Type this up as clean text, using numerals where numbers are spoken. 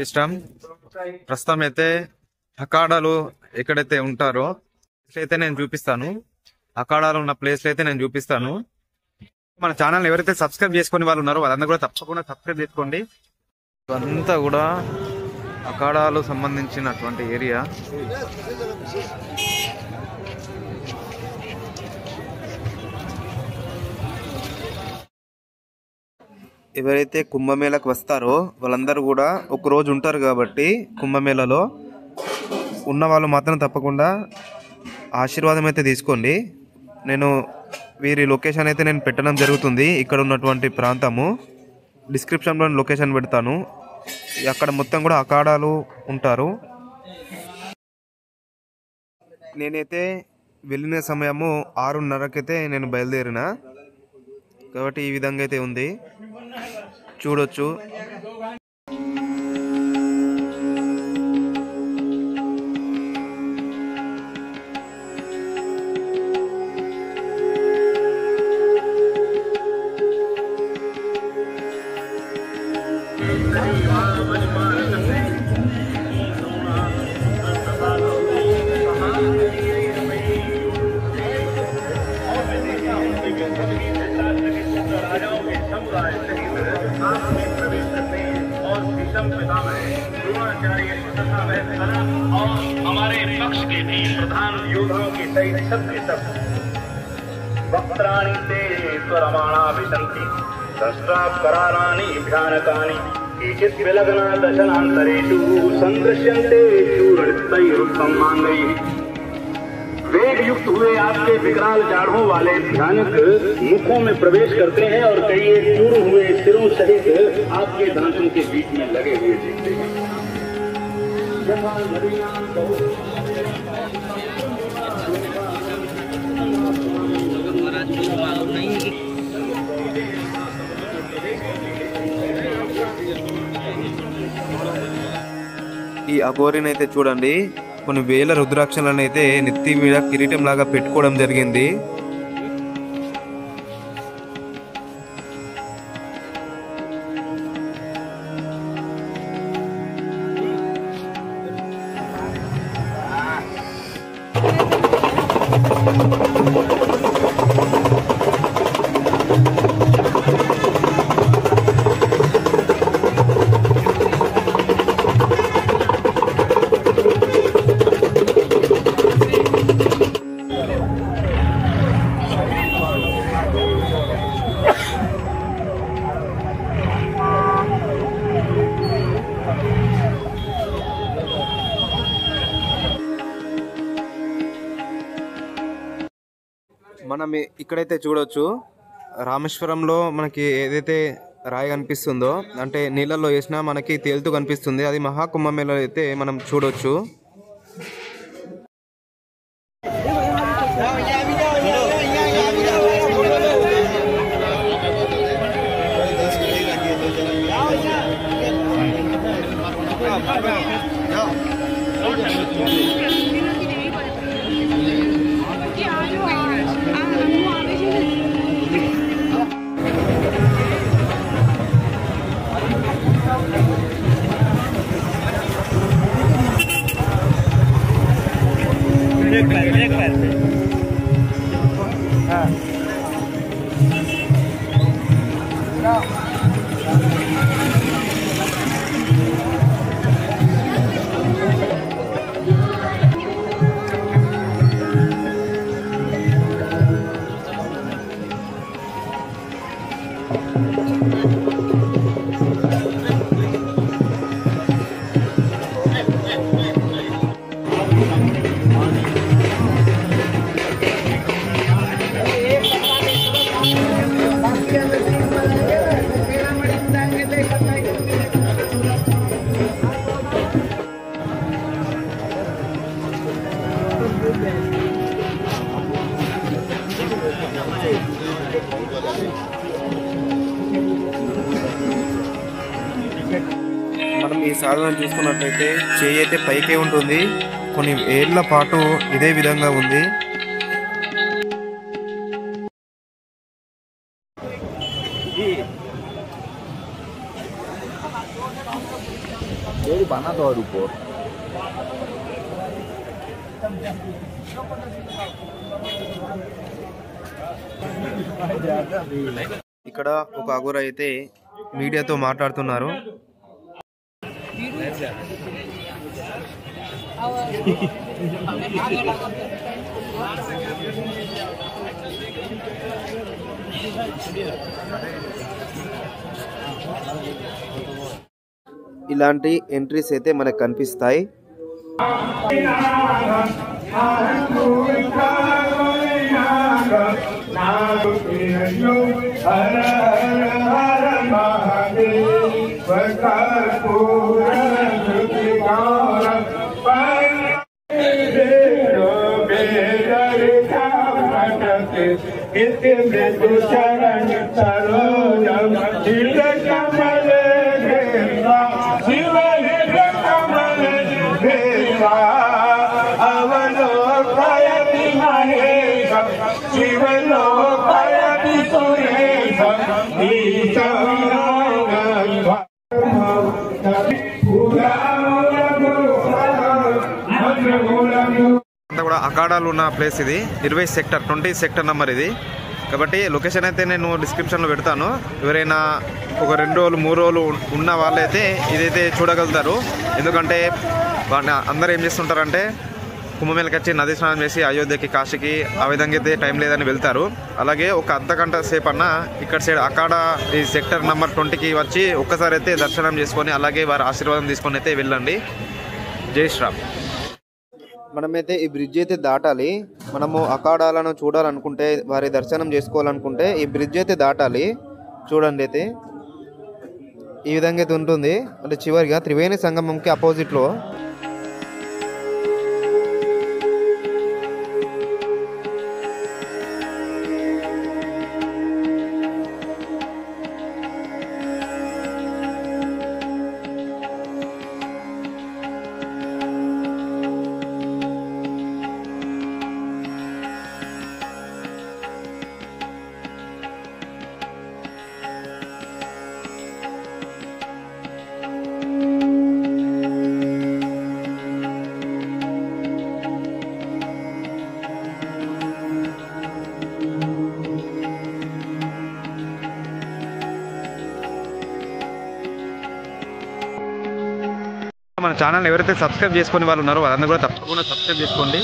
ఇష్టం. ప్రస్తుతం అయితే అఖాడాలు ఎక్కడైతే ఉంటారో అయితే నేను చూపిస్తాను. అఖాడాలు ఉన్న ప్లేస్ అయితే నేను చూపిస్తాను. మన ఛానల్ ఎవరైతే సబ్స్క్రైబ్ చేసుకుని వాళ్ళు ఉన్నారో వాళ్ళందరూ కూడా తప్పకుండా సబ్స్క్రైబ్ చేసుకోండి. ఇదంతా కూడా అఖాడాలు సంబంధించినటువంటి ఏరియా. ఎవరైతే కుంభమేళకు వస్తారో వాళ్ళందరూ కూడా ఒక రోజు ఉంటారు కాబట్టి కుంభమేళలో ఉన్న వాళ్ళు మాత్రం తప్పకుండా ఆశీర్వాదం అయితే తీసుకోండి. నేను వీరి లొకేషన్ అయితే నేను పెట్టడం జరుగుతుంది. ఇక్కడ ఉన్నటువంటి ప్రాంతము డిస్క్రిప్షన్లో లొకేషన్ పెడతాను. అక్కడ మొత్తం కూడా అఖాడాలు ఉంటారు. నేనైతే వెళ్ళిన సమయము 6:30కైతే నేను బయలుదేరిన కాబట్టి ఈ విధంగా అయితే ఉంది, చూడొచ్చు. हमारे पक्ष के भी प्रधान योद्धाओं के सहित सबके सब वक्त्राणि ते स्वरमाणा विशन्ति दंष्ट्राकरालानि भयानकानि केचित् विलग्ना दशनान्तरेषु सन्दृश्यन्ते चूर्णितैरुत्तमाङ्गैः। वेग युक्त हुए आपके विकराल जाड़ों वाले भयानक मुखों में प्रवेश करते हैं और कई चूर्ण हुए सिरों सहित आपके दांतों के बीच में लगे हुए दिखते हैं। ఈ అఘోరిని అయితే చూడండి, కొన్ని వేల రుద్రాక్షలను అయితే నెత్తి మీద కిరీటం లాగా పెట్టుకోవడం జరిగింది. మనం ఇక్కడైతే చూడొచ్చు, రామేశ్వరంలో మనకి ఏదైతే రాయి కనిపిస్తుందో అంటే నీళ్ళల్లో వేసినా మనకి తేలుతూ కనిపిస్తుంది, అది మహాకుంభమేళలో అయితే మనం చూడొచ్చు. మనం ఈ సాధన చూసుకున్నట్లయితే చేయి అయితే పైకే ఉంటుంది, కొన్ని ఏళ్ల పాటు ఇదే విధంగా ఉంది. और ऊपर। ఇక్కడ ఒక అఘోర అయితే మీడియాతో మాట్లాడుతున్నారు. ఇలాంటి ఎంట్రీస్ అయితే మనకు కనిపిస్తాయి. అంతా కూడా అఖాడాలు ఉన్న ప్లేస్ ఇది. 20 సెక్టర్ 20 సెక్టర్ నెంబర్ ఇది. కాబట్టి లొకేషన్ అయితే నేను డిస్క్రిప్షన్లో పెడతాను. ఎవరైనా ఒక 2 రోజులు 3 రోజులు ఉన్న వాళ్ళైతే ఇదైతే చూడగలుగుతారు. ఎందుకంటే అందరూ ఏం చేస్తుంటారంటే కుంభమేళకి వచ్చి నది స్నానం చేసి అయోధ్యకి, కాశీకి ఆ విధంగా అయితే టైం లేదని వెళ్తారు. అలాగే ఒక అర్ధగంట సేపు అన్న ఇక్కడ సైడ్ అఖాడా ఈ సెక్టర్ నెంబర్ 20కి వచ్చి ఒక్కసారి అయితే దర్శనం చేసుకొని అలాగే వారి ఆశీర్వాదం తీసుకొని అయితే వెళ్ళండి. జై శ్రీరామ్. మనమైతే ఈ బ్రిడ్జ్ అయితే దాటాలి. మనము అఖాడాలను చూడాలనుకుంటే, వారి దర్శనం చేసుకోవాలనుకుంటే ఈ బ్రిడ్జ్ అయితే దాటాలి. చూడండి అయితే ఈ విధంగా అయితే ఉంటుంది. అంటే చివరిగా త్రివేణి సంగమంకి అపోజిట్లో మన ఛానల్ ఎవరైతే సబ్స్క్రైబ్ చేసుకునే వాళ్ళు ఉన్నారో వాళ్ళందరూ కూడా తప్పకుండా సబ్స్క్రైబ్ చేసుకోండి.